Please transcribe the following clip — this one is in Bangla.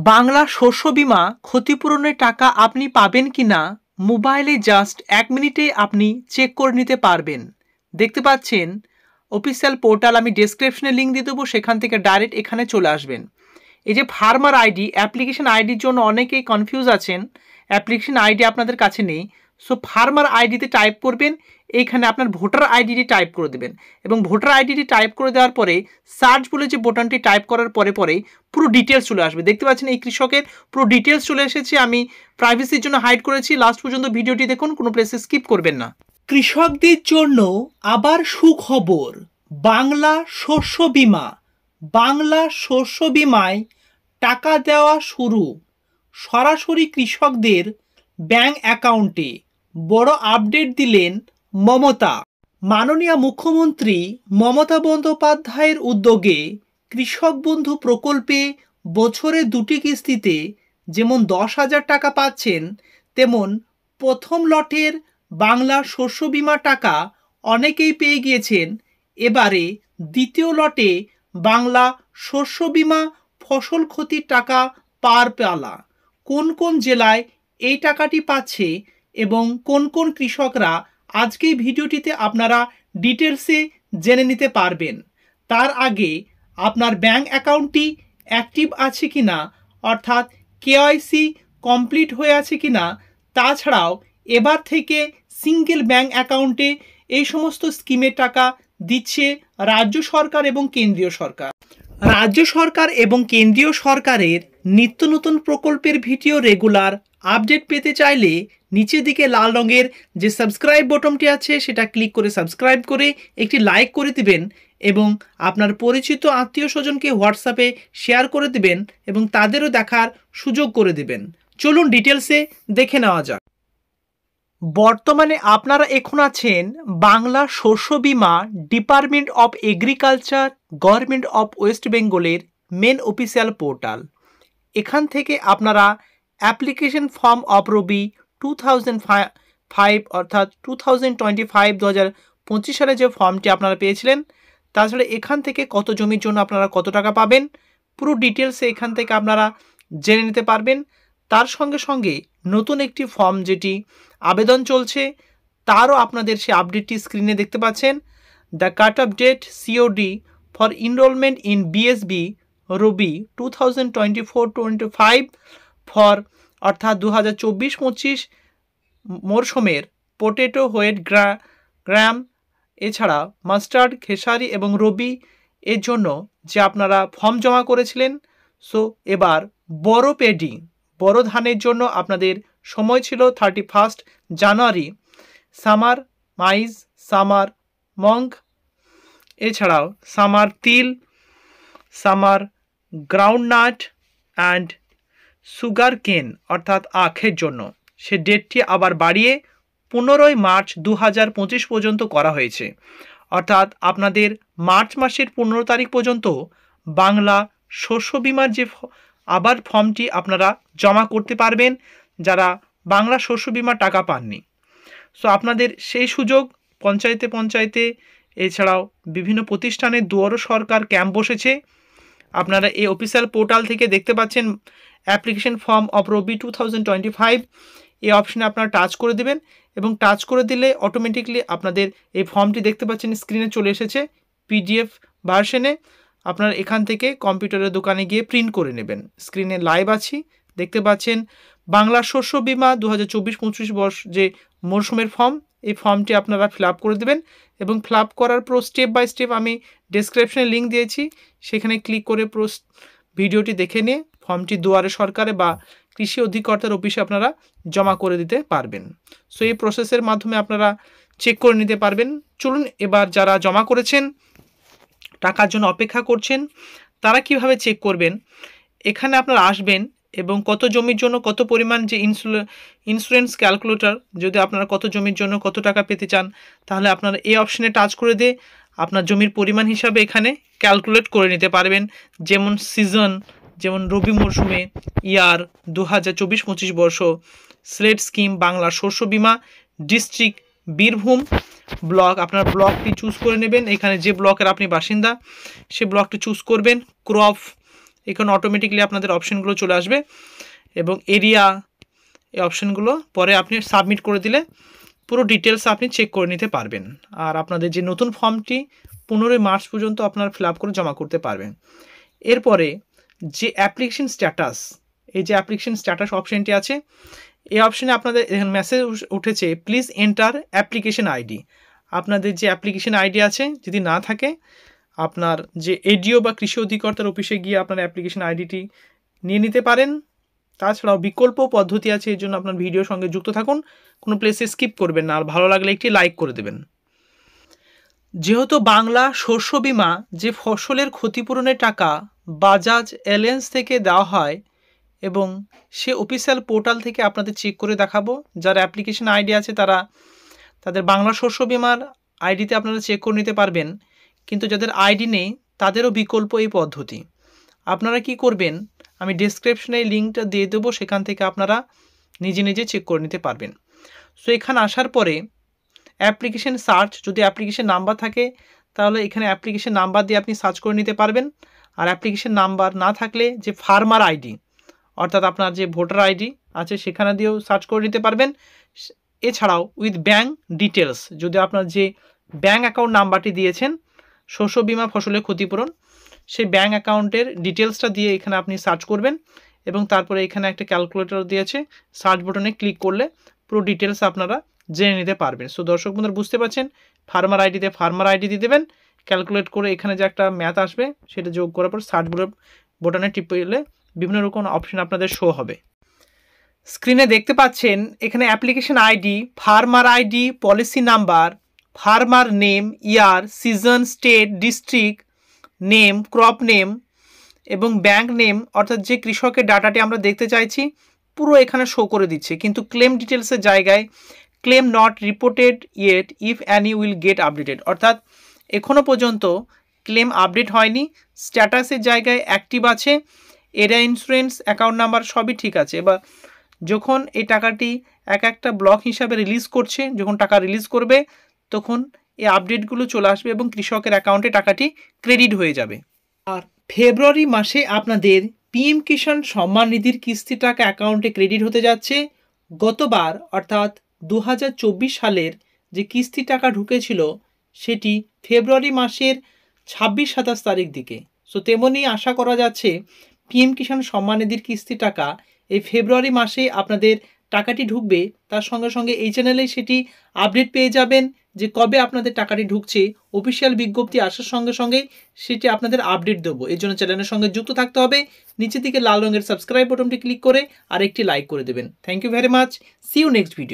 বাংলা শস্য বীমা ক্ষতিপূরণের টাকা আপনি পাবেন কিনা মোবাইলে জাস্ট 1 মিনিটে আপনি চেক করে নিতে পারবেন। দেখতে পাচ্ছেন অফিসিয়াল পোর্টাল, আমি ডেসক্রিপশনে লিঙ্ক দিয়ে দেবো, সেখান থেকে ডাইরেক্ট এখানে চলে আসবেন। এই যে ফার্মার আইডি, অ্যাপ্লিকেশন আইডির জন্য অনেকেই কনফিউজ আছেন, অ্যাপ্লিকেশন আইডি আপনাদের কাছে নেই। সো ফার্মার আইডিতে টাইপ করবেন, এইখানে আপনার ভোটার আইডিটি টাইপ করে দেবেন এবং ভোটার আইডিটি টাইপ করে দেওয়ার পরে সার্চ বলে যে বোতামটি টাইপ করার পরে পুরো ডিটেলস চলে আসবে। দেখতে পাচ্ছেন এই কৃষকের পুরো ডিটেলস চলে এসেছে। আমি প্রাইভেসির জন্য হাইড করেছি। লাস্ট পর্যন্ত ভিডিওটি দেখুন, কোনো প্লেসে স্কিপ করবেন না। কৃষকদের জন্য আবার সুখবর, বাংলা শস্য বীমা। বাংলা শস্য বীমায় টাকা দেওয়া শুরু সরাসরি কৃষকদের ব্যাংক অ্যাকাউন্টে। বড় আপডেট দিলেন মমতা। মাননীয় মুখ্যমন্ত্রী মমতা বন্দ্যোপাধ্যায়ের উদ্যোগে কৃষক বন্ধু প্রকল্পে বছরে 2টি কিস্তিতে যেমন 10,000 টাকা পাচ্ছেন, তেমন প্রথম লটের বাংলা শস্য বীমা টাকা অনেকেই পেয়ে গিয়েছেন। এবারে দ্বিতীয় লটে বাংলা শস্য বীমা ফসল ক্ষতির টাকা পার পালা। কোন কোন জেলায় এই টাকাটি পাচ্ছে এবং কোন কোন কৃষকরা, আজকেই ভিডিওটিতে আপনারা ডিটেলসে জেনে নিতে পারবেন। তার আগে আপনার ব্যাংক অ্যাকাউন্টটি অ্যাক্টিভ আছে কিনা, অর্থাৎ কেওয়াইসি কমপ্লিট হয়ে আছে কিনা, তাছাড়াও এবার থেকে সিঙ্গেল ব্যাংক অ্যাকাউন্টে এই সমস্ত স্কিমের টাকা দিচ্ছে রাজ্য সরকার এবং কেন্দ্রীয় সরকার। রাজ্য সরকার এবং কেন্দ্রীয় সরকারের নিত্য নতুন প্রকল্পের ভিডিও রেগুলার আপডেট পেতে চাইলে নিচের দিকে লাল রঙের যে সাবস্ক্রাইব বটনটি আছে সেটা ক্লিক করে সাবস্ক্রাইব করে একটি লাইক করে দিবেন এবং আপনার পরিচিত আত্মীয় স্বজনকে হোয়াটসঅ্যাপে শেয়ার করে দিবেন এবং তাদেরও দেখার সুযোগ করে দিবেন। চলুন ডিটেলসে দেখে নেওয়া যাক। বর্তমানে আপনারা এখন আছেন বাংলা শস্য বীমা department of agriculture, government of West বেঙ্গলের মেন অফিসিয়াল পোর্টাল। এখান থেকে আপনারা অ্যাপ্লিকেশন ফর্ম অফ রবি 2005 অর্থাৎ 2025 সালে যে ফর্মটি আপনারা পেয়েছিলেন, তাছাড়া এখান থেকে কত জমির জন্য আপনারা কত টাকা পাবেন পুরো ডিটেলসে এখান থেকে আপনারা জেনে নিতে পারবেন। তার সঙ্গে সঙ্গে নতুন একটি ফর্ম যেটি আবেদন চলছে, তারও আপনাদের সে আপডেটটি স্ক্রিনে দেখতে পাচ্ছেন। The cut off date COD for enrolment in BSB rabi 2024-25 for অর্থাৎ 2024-25 মরশুমের পোটেটো, হোয়েট গ্রাম, এছাড়া মাস্টার্ড, খেসারি এবং রবি এর জন্য যে আপনারা ফর্ম জমা করেছিলেন। সো এবার বড় পেডি, বড় ধানের জন্য আপনাদের সময় ছিল 31 জানুয়ারি। সামার মাইজ, সামার মঙ্গ, এছাড়াও সামার তিল, সামার গ্রাউন্ডনাট অ্যান্ড সুগার কেন অর্থাৎ আখের জন্য সে ডেটটি আবার বাড়িয়ে 15 মার্চ 2025 পর্যন্ত করা হয়েছে। অর্থাৎ আপনাদের মার্চ মাসের 15 তারিখ পর্যন্ত বাংলা শস্য বীমার যে আবার ফর্মটি আপনারা জমা করতে পারবেন যারা বাংলা শস্য বীমার টাকা পাননি। সো আপনাদের সেই সুযোগ পঞ্চায়েতে এছাড়াও বিভিন্ন প্রতিষ্ঠানে দুয়ারে সরকার ক্যাম্প বসেছে। আপনারা এই অফিসিয়াল পোর্টাল থেকে দেখতে পাচ্ছেন অ্যাপ্লিকেশন ফর্ম অফ রবি 2025, এই অপশানে আপনারা টাচ করে দেবেন এবং টাচ করে দিলে অটোমেটিকলি আপনাদের এই ফর্মটি দেখতে পাচ্ছেন স্ক্রিনে চলে এসেছে পিডিএফ ভার্সনে। আপনারা এখান থেকে কম্পিউটারের দোকানে গিয়ে প্রিন্ট করে নেবেন। স্ক্রিনে লাইভ আছি, দেখতে পাচ্ছেন বাংলা শস্য বীমা 2024-25 বর্ষ যে মরশুমের ফর্ম, এই ফর্মটি আপনারা ফিল আপ করে দেবেন এবং ফিল আপ করার পর স্টেপ বাই স্টেপ আমি ডেসক্রিপশনে লিঙ্ক দিয়েছি, সেখানে ক্লিক করে ভিডিওটি দেখে নিয়ে ফর্মটি দুয়ারে সরকারে বা কৃষি অধিকর্তার অফিসে আপনারা জমা করে দিতে পারবেন। সো এই প্রসেসের মাধ্যমে আপনারা চেক করে নিতে পারবেন। চলুন এবার যারা জমা করেছেন, টাকার জন্য অপেক্ষা করছেন, তারা কিভাবে চেক করবেন। এখানে আপনারা আসবেন এবং কত জমির জন্য কত পরিমাণ যে ইন্স্যুরেন্স ক্যালকুলেটর, যদি আপনারা কত জমির জন্য কত টাকা পেতে চান তাহলে আপনারা এই অপশানে টাচ করে দিয়ে আপনার জমির পরিমাণ হিসাবে এখানে ক্যালকুলেট করে নিতে পারবেন। যেমন সিজন, যেমন রবি মরশুমে ইয়ার 2024-25 বর্ষ, স্লেট স্কিম বাংলা শস্য বীমা, ডিস্ট্রিক্ট বীরভূম, ব্লক আপনার ব্লকটি চুজ করে নেবেন। এখানে যে ব্লকের আপনি বাসিন্দা সে ব্লকটি চুজ করবেন। ক্রপ এখানে অটোমেটিকলি আপনাদের অপশানগুলো চলে আসবে এবং এরিয়া এই অপশানগুলো পরে আপনি সাবমিট করে দিলে পুরো ডিটেলস আপনি চেক করে নিতে পারবেন। আর আপনাদের যে নতুন ফর্মটি 15 মার্চ পর্যন্ত আপনারা ফিল আপ করে জমা করতে পারবেন। এরপরে যে অ্যাপ্লিকেশন স্ট্যাটাস, এই যে অ্যাপ্লিকেশন স্ট্যাটাস অপশানটি আছে, এই অপশানে আপনাদের মেসেজ উঠেছে প্লিজ এন্টার অ্যাপ্লিকেশন আইডি। আপনাদের যে অ্যাপ্লিকেশন আইডি আছে যদি না থাকে, আপনার যে এডিও বা কৃষি অধিকর্তার অফিসে গিয়ে আপনার অ্যাপ্লিকেশন আইডিটি নিয়ে নিতে পারেন। তাছাড়াও বিকল্প পদ্ধতি আছে, এই জন্য আপনার ভিডিওর সঙ্গে যুক্ত থাকুন, কোনো প্লেসে স্কিপ করবেন না, আর ভালো লাগলে একটি লাইক করে দেবেন। যেহেতু বাংলা শস্য বিমা যে ফসলের ক্ষতিপূরণের টাকা বাজাজ এলায়েন্স থেকে দেওয়া হয় এবং সে অফিসিয়াল পোর্টাল থেকে আপনাদের চেক করে দেখাবো, যারা অ্যাপ্লিকেশন আইডি আছে তারা তাদের বাংলা শস্য বিমার আইডিতে আপনারা চেক করে নিতে পারবেন, কিন্তু যাদের আইডি নেই তাদেরও বিকল্প এই পদ্ধতি। আপনারা কি করবেন, আমি ডেসক্রিপশনে লিঙ্কটা দিয়ে দেবো, সেখান থেকে আপনারা নিজে নিজে চেক করে নিতে পারবেন। সো এখানে আসার পরে অ্যাপ্লিকেশন সার্চ, যদি অ্যাপ্লিকেশন নাম্বার থাকে তাহলে এখানে অ্যাপ্লিকেশন নাম্বার দিয়ে আপনি সার্চ করে নিতে পারবেন। আর অ্যাপ্লিকেশন নাম্বার না থাকলে যে ফার্মার আইডি অর্থাৎ আপনার যে ভোটার আইডি আছে সেখানে দিয়েও সার্চ করে নিতে পারবেন। এছাড়াও উইথ ব্যাঙ্ক ডিটেলস, যদি আপনার যে ব্যাঙ্ক অ্যাকাউন্ট নাম্বারটি দিয়েছেন শস্য বিমা ফসলের ক্ষতিপূরণ, সেই ব্যাঙ্ক অ্যাকাউন্টের ডিটেলসটা দিয়ে এখানে আপনি সার্চ করবেন এবং তারপরে এখানে একটা ক্যালকুলেটর দিয়েছে, সার্চ বাটনে ক্লিক করলে পুরো ডিটেলস আপনারা জেনে নিতে পারবেন। সো দর্শক বন্ধুরা বুঝতে পারছেন, ফার্মার আইডিতে ফার্মার আইডি দিয়ে দেবেন, ক্যালকুলেট করে এখানে যে একটা ম্যাথ আসবে সেটা যোগ করার পর সার্চ বাটনে টিপলে বিভিন্ন রকম অপশন আপনাদের শো হবে। স্ক্রিনে দেখতে পাচ্ছেন এখানে application ID, farmer ID, policy number, farmer name, year, season, state, district name, crop name এবং ব্যাঙ্ক নেম, অর্থাৎ যে কৃষকের ডাটাটি আমরা দেখতে চাইছি পুরো এখানে শো করে দিচ্ছে। কিন্তু ক্লেম ডিটেলসের জায়গায় claim not reported yet if any will get updated, অর্থাৎ এখনও পর্যন্ত ক্লেম আপডেট হয়নি। স্ট্যাটাসের জায়গায় অ্যাক্টিভ আছে, এরিয়া ইন্স্যুরেন্স, অ্যাকাউন্ট নাম্বার সবই ঠিক আছে। এবার যখন এই টাকাটি এক একটা ব্লক হিসাবে রিলিজ করছে, যখন টাকা রিলিজ করবে তখন এই আপডেটগুলো চলে আসবে এবং কৃষকের অ্যাকাউন্টে টাকাটি ক্রেডিট হয়ে যাবে। আর ফেব্রুয়ারি মাসে আপনাদের পিএম কিষাণ সম্মান নিধির কিস্তি টাকা অ্যাকাউন্টে ক্রেডিট হতে যাচ্ছে। গতবার অর্থাৎ 2024 সালের যে কিস্তি টাকা ঢুকেছিল সেটি ফেব্রুয়ারি মাসের 26-27 তারিখ দিকে। সো তেমনই আশা করা যাচ্ছে পিএম কিষাণ সম্মান নিধির কিস্তি টাকা এই ফেব্রুয়ারি মাসে আপনাদের টাকাটি ঢুকবে। তার সঙ্গে সঙ্গে এই চ্যানেলে সেটি আপডেট পেয়ে যাবেন যে কবে আপনাদের টাকাটি ঢুকছে। অফিসিয়াল বিজ্ঞপ্তি আসার সঙ্গে সঙ্গে সেটি আপনাদের আপডেট দেবো। এর জন্য চ্যানেলের সঙ্গে যুক্ত থাকতে হবে। নিচের দিকে লাল রঙের সাবস্ক্রাইব বাটনটি ক্লিক করে আর একটি লাইক করে দেবেন। Thank you very much. See you next video.